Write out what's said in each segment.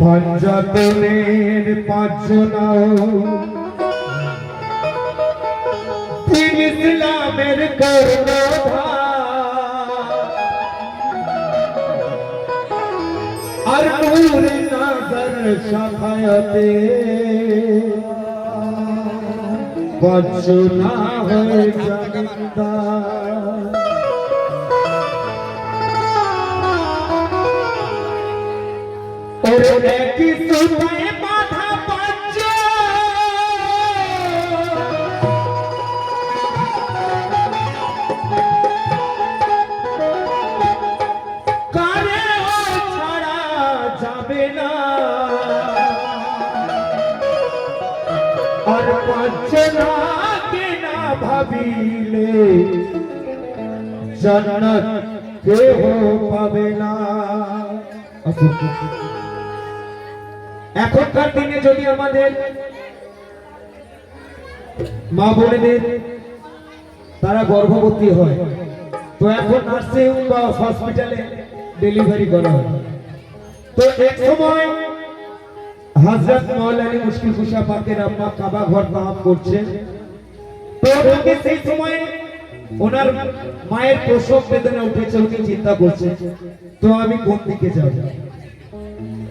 পঞ্চতনের পাঁচজনা তিন ইসলামের কর্ণধার আর নূর নজর শাফায়াতে পাঁচজনা হয়ে জামিনদার। और की सुनाए बाधा बच्चा करे हो छड़ा जाबे ना और बच्चा के ना भाबीले जन्नत के हो पावे ना। এখনকার দিনে যদি আমাদের মা বোনেদের তারা গর্ভবতী হয় তো এখন নার্সিং বা হসপিটালে ডেলিভারি করা হয়। তো এক সময় হযরত মাওলানা মুশকিল কুশা পাকের আম্মা কাবা ঘর তাওয়াফ করছেন, তো ওনাকে সেই সময় ওনার মায়ের প্রসব বেদনা উঠেছে, উনি চিন্তা করছেন তো আমি কোন দিকে যাব।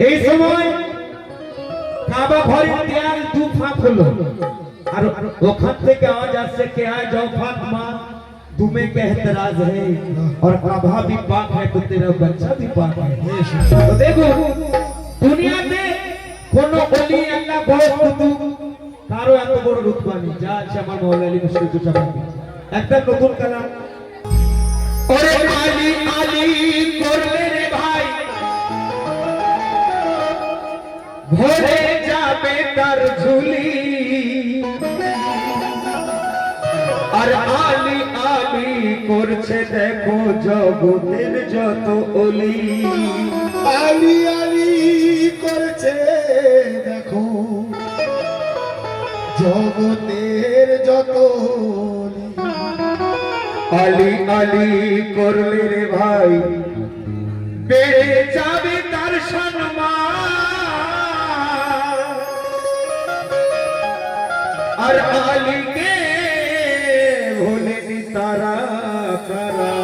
এই সময় কাবা ঘরের দেয়াল দু ফাঁক হলো আর ওখান থেকে আওয়াজ আসছে কে আয় যাও ফাতিমা तुम्हें क्या एतराज है और काबा भी पाक है तो तेरा बच्चा भी पाक है। तो देखो दुनिया में कोनो ওলি আল্লাহ বড় কুতুব কারো এত বড় রুতবা নেই যা আছে আমার মাওলানা আলী মুশকিল কুশা পাকে। একটা নতুন কালাম ওরে আলী আলী করলে রে ভাই ভরে যাবে তার ঝুলি আর আলী আলী করছে দেখো জগতের যত ওলি। আলী আলী করছে দেখো জগতের যত ওলি। আলী আলী করলে রে ভাই বেড়ে যাবে তার সম্মান আর আলীকে ভোলেনি তারা কারা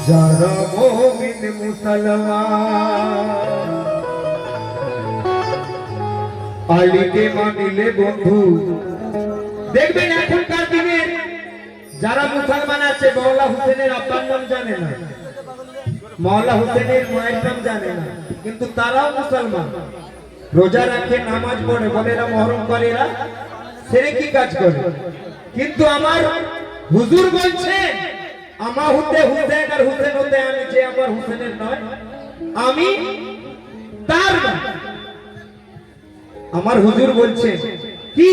যারা মুমিন মুসলমান। আলীকে মানিলে বন্ধু দেখবেন এখনকার দিনে যারা মুসলমান আছে মওলা হোসেনের আব্বার নাম জানে না, মওলা হোসেনের মায়ের নাম জানে না, কিন্তু তারাও মুসলমান, রোজা রাখে নামাজ পড়ে, বলে এরা মহরম করে, এরা সেরে কি কাজ করে। কিন্তু আমার হুজুর বলছে আমার হতে হুসেন আর হুসেন হতে আমি যে আমার হুসেনের নয়, আমি তার না। আমার হুজুর বলছেন কি,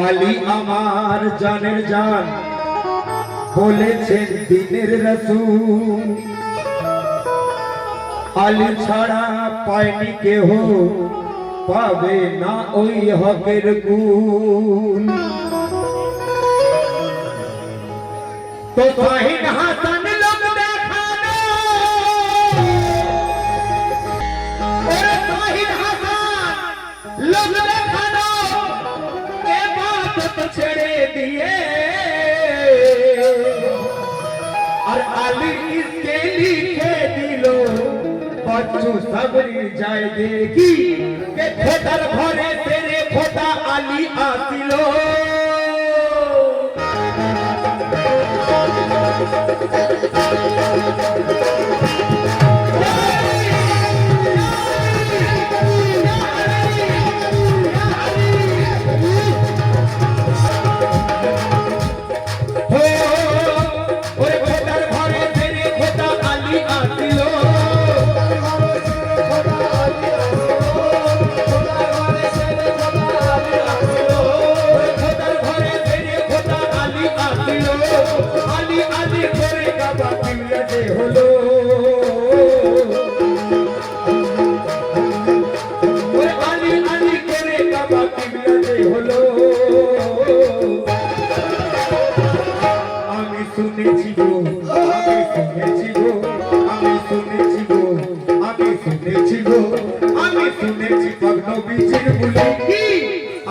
আলী আমার জানের জান, বলেছেন দিনের রাসূল, আলী ছাড়া পায়নি কেহ, পাবে না ওই হকের গুণ। তো শাহিদ হাসান লোক দেখানো, ওরে শাহিদ হাসান লোক দেখানো, ইবাদত ছেড়ে দিয়ে আর আলী इसके लिखे दिलो बच्चू सबरी जाएगी के खोटार घरे तेरे खोटा आली आसिलो।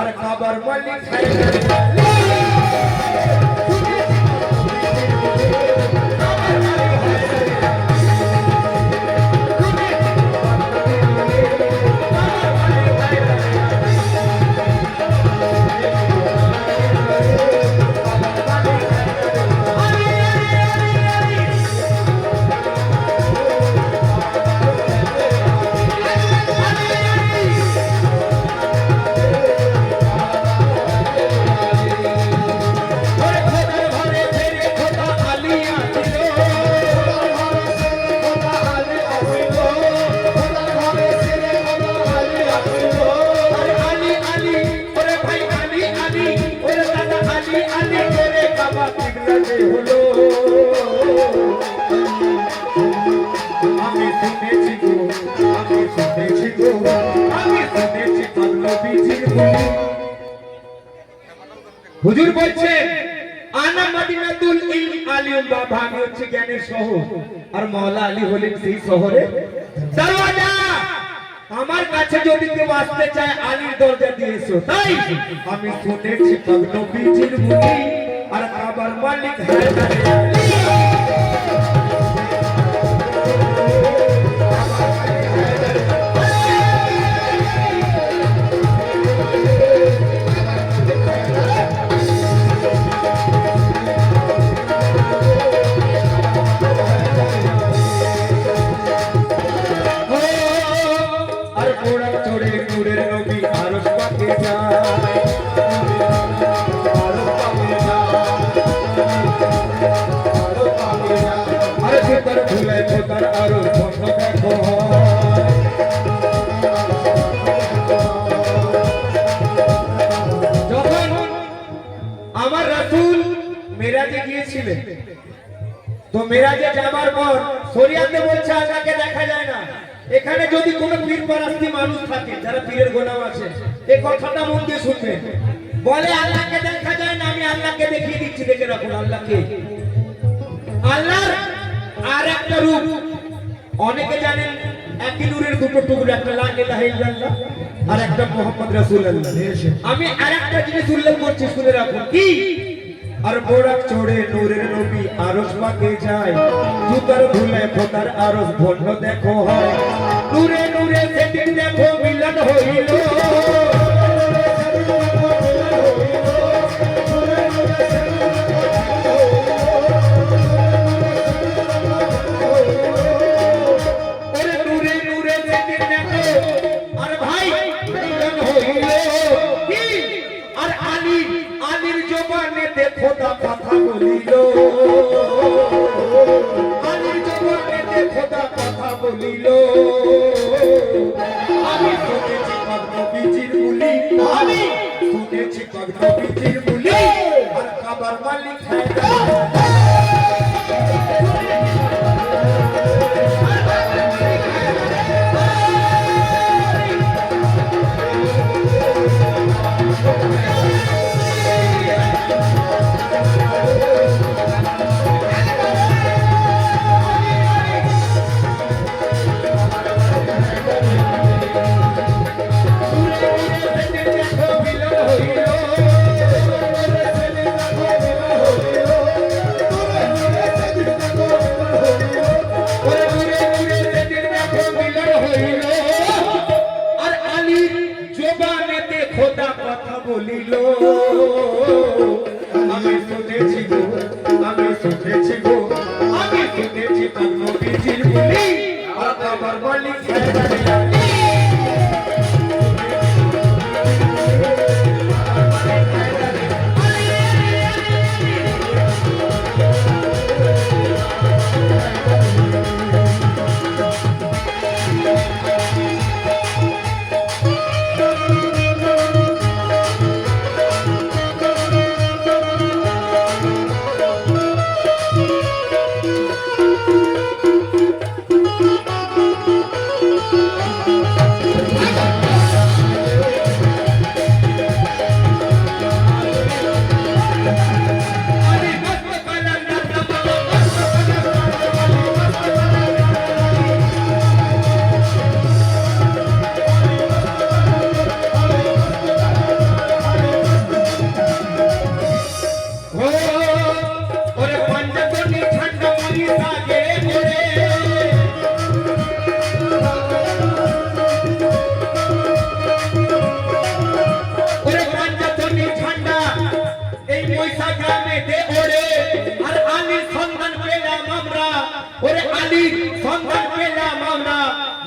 আর খাবার মালিক হুজুর বলছেন আনা মদিনাতুল ইলম আলিম বাবা, আমি হচ্ছে জ্ঞানের শহর আর মাওলা আলী হলেন সেই শহরের দরওয়াজা। আমার কাছে যদি কেউ আসতে চায় আলীর দরজা দিয়ে এসো। তাই আমি শুনেছি পাক নবীজির মুনি আর কাবার মালিক হায়দার আলী। আমার রাসূল মেরাজে গিয়েছিলেন, তো মেরাজে যাবার পর শরিয়াতে বলছে আল্লাহকে দেখা যায় না। এখানে যদি কোনো পীর পরাস্তি মানুষ থাকে যারা পীরের গোলাম আছে, এই কথাটা মন দিয়ে শুনবেন। বলে আল্লাহকে দেখা যায় না, আমি আল্লাহকে দেখিয়ে দিচ্ছি, দেখে রাখুন আল্লাহকে। আল্লাহর আর একটা রূপ অনেকে জানেন, একই নূরের দুটো টুকরো, একটা লা ইলাহা ইল্লাল্লাহ আর একটা মুহাম্মদ রাসূলুল্লাহ। আমি আরেকটা জিনিস উল্লেখ করছি, শুনে রাখুন কি। আর বোরাক চড়ে নূরের নবী আরশ পাকে যায়, জুতার ধুলে খোদার আরশ ভণ্ড দেখো হয়, নূরে নূরে সেদিন দেখো মিলন হইল। খোদা কথা বলিল। বলিল আমি শুনেছি কর্মবীজির বুলি আমি শুনেছি কর্মবীজির বুলি আর কাবার মালিক খোদা কথা বলিল আমি শুনেছি গো আমি শুনেছি গো আমি শুনেছি কর্মবীজির বুলি আর কাবার মালিক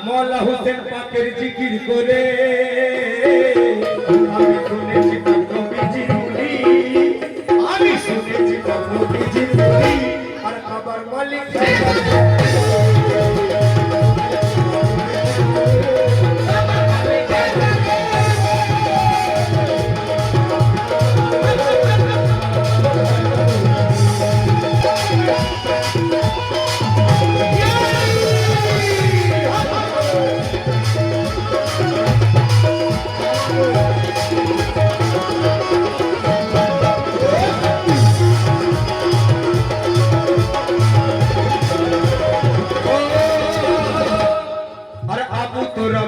মওলা হোসেন পাকের জিকির করে আমি শুনেছি কর্মবীজির বুলি আমি শুনেছি কর্মবীজির বুলি আর কাবার মালিক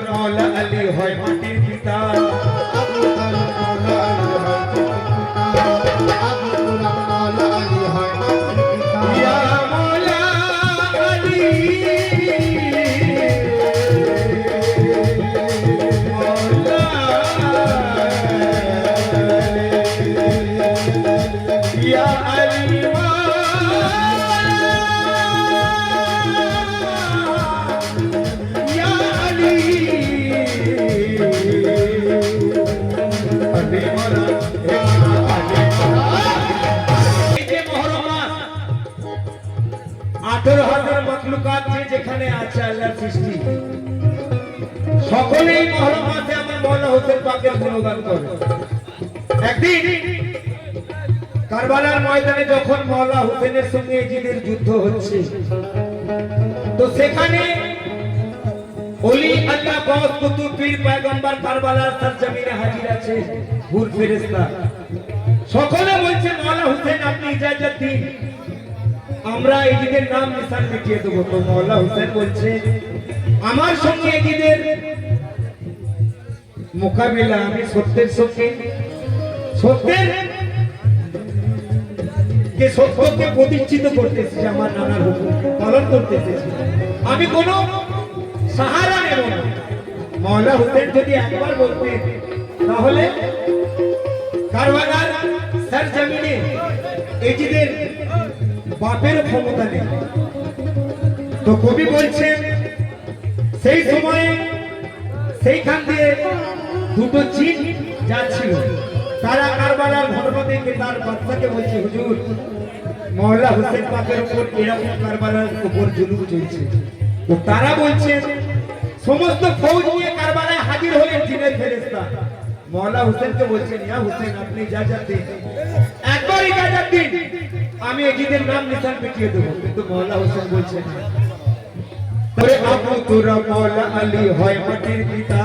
মওলা আলী হয় মাটির পিতা আবু তালেব মওলা আলী হয় আবু তুরাব মওলা আলী হয় ইয়া মওলা আলী মওলা ইয়া আলী যেখানে আছে আল্লাহর সৃষ্টি সকলেই মহরম মাসে আমার মওলা হোসেন পাকের গুণগান করে। একদিন কারবালার ময়দানে যখন মওলা হোসেনের সঙ্গে এজিদের যুদ্ধ হচ্ছে তো সেখানে ওলি আল্লাহ গওস কুতুব পীর পয়গম্বর কারবালার সরজমিনে হাজির আছে হুর ফেরেশতা সকলে বলছে মওলা হোসেন আপনি ইজাজত দিন আমরা এজিদের নাম নিশান লিখিয়ে দেবো। তো মওলা হোসেন বলছে আমার সঙ্গে এজিদের মোকাবিলা আমি সত্যের সঙ্গে সত্যের কে সত্যকে প্রতিষ্ঠিত করতেছি আমার নানার হুকুম পালন করতেছি আমি কোনো সাহারা নেব না। মওলা হোসেন যদি একবার বলতেন তাহলে কারবালার সরজমিনে এজিদের বাপের ক্ষমতা নেই। তো কবি বলছেন সেই সময়ে সেইখান দিয়ে দুটো জিন যাচ্ছিল তারা কারবালার ঘটনা দেখে তার বাচ্চাকে বলছে হুজুর মওলা হোসেন পাকের উপর এরকম কারবালার উপর জুলুম চলছে তো তারা বলছেন সমস্ত ফৌজ নিয়ে কারবালায় হাজির হলেন জিনের ফেরেশতা। মওলা হোসেনকে বলছেন, ইয়া হোসেন আপনি ইজাজত দিন, একবার ইজাজত দিন, আমি এজিদের নাম নিশান পিটিয়ে দেবো। কিন্তু মওলা হোসেন বলছেন, ওরে আবু তোরা মওলা আলী হয় মাটির পিতা,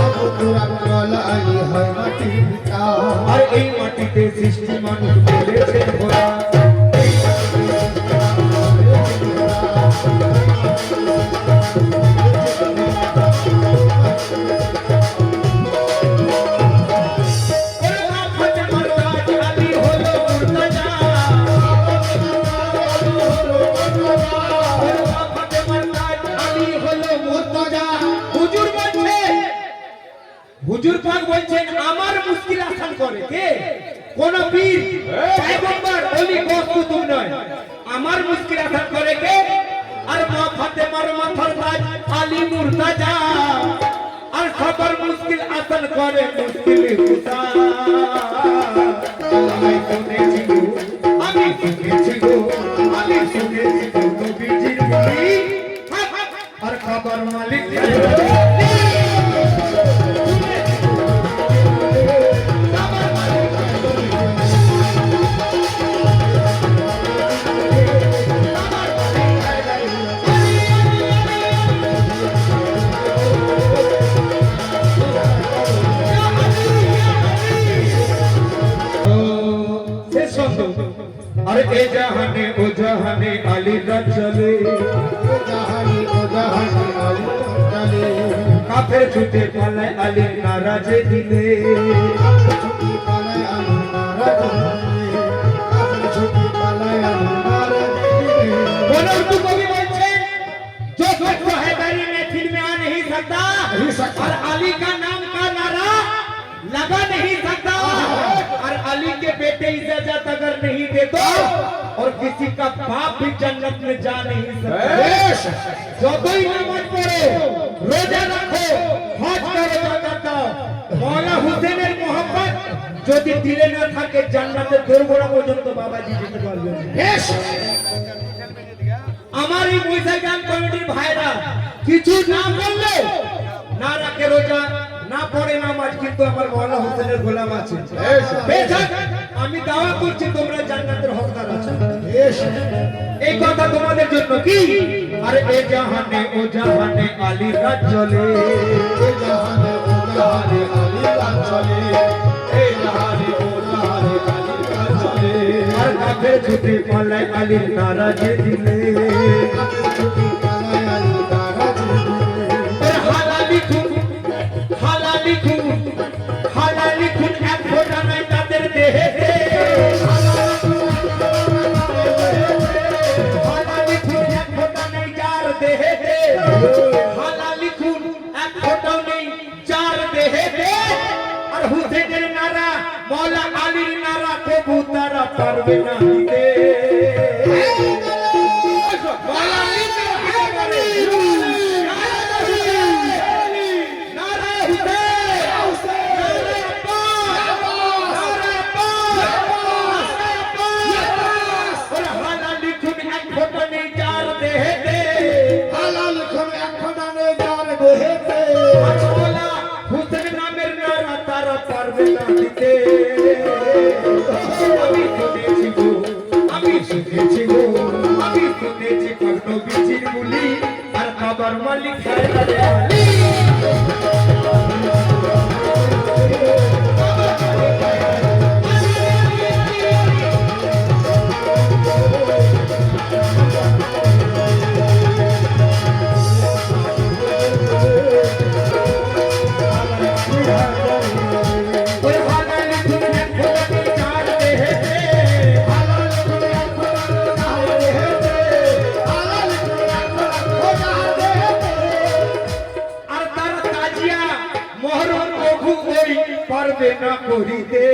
আবু তুরাব মাওলা আলী হয় মাটির পিতা। আর এই মাটিতে সৃষ্টি মানুষ বলেছে ঘোড়া। হুজুর পাক বলছেন আমার মুশকিল আসান করে কে? কোন পীর পয়গম্বর ওলি কুতুব নয়, আমার মুশকিল আসান করে কে? আর মা ফাতেমার মাথার তাজ আলী মুর্তজা, আর সবার মুশকিল আসান করে মুশকিল খুদা। আমি শুনেছি গো, আমি শুনেছি গো, আমি শুনেছি গো নবীজির বলি, আর খবর মালিক এ জাহানে ও জাহানে আলী রাত চলে, ও জাহানি আলী চলে, কাফের ছুটে পালায় আলী নারাজে দিলে। ছুটি পালায় আলী নারাজ দিলে, কাফের ছুটি পালায় আলী নারাজ দিলে। बोलो उर्दू कवि बोलते जो सच है मेरी महफिल में आ नहीं सकता, और अली का नाम का नारा लगा नहीं सकता, और अली के बेटे इजाजत अगर नहीं दे तो और किसी का बाप भी जन्नत में जा नहीं सकता। जो तो ही नमाज पढ़ो, रोजा रखो, हज करो, जाकात दाও, मौला हुसैনের मोहब्बत যদি দিলে না থাকে জান্নাতের দরগোড়া পর্যন্ত বাবাজি যেতে পারবে না। আমার এই মুইজাগান কমিটির ভাইরা কিছু না বললে, না রাখে রোজা, না পড়ে নামাজ, কিন্তু আমার মওলা হোসেনের গোলাম আছে। বেশক আমি দাওয়া করছি তোমরা জান্নাতের হকদার আছো। এই কথা তোমাদের জন্য কি? আরে এ জাহানে ও জাহানে আলী রাত চলে, এ জাহানে ও জাহানে আলী রাত চলে, এ জাহানে ও জাহানে আলী রাত চলে। আর কাফের ছুটে পালায় আলীর নারাজে দিলে। কাফের ছুটি পালায় আলী নারাজ দিলে। হালালি খুন, হালালি খুন, হালালি খুন এক ফোঁটা নাই তাদের দেহেতে। হালালি খুন এক ফোঁটা নেই যার দেহেতে, হালালি খুন এক ফোঁটাও নেই যার দেহেতে। আর হুসেনের নারা, মওলা আলীর নারা কবু তারা পারবে না দিতে। মওলা আলীর নারা কি করে? নারা হুসেন, নারা আব্বাস, নারা আব্বাস, নারা আব্বাস। ওরে হালালি খুন এক ফোঁটা নেই যার দেহেতে, হালাল খুন এক ফোঁটা নেই যার দেহেতে। আর মওলা হুসেন নামের নারা তারা পারবে না দিতে। আমি শুনেছি গো, আমি শুনেছি গো, আমি শুনেছি কত বিচির বলি, আর খবর মালিক হায়দারে আলী। ওরে হালালি খুন এক ফোঁটা নেই যার দেহেতে, হালাল খুন এক ফোঁটা নেই যার দেহেতে। হালাল খুন এক ফোঁটা নেই যার দেহেতে। আর তার তাজিয়া মহরম প্রভু ওই পারবে না করিতে।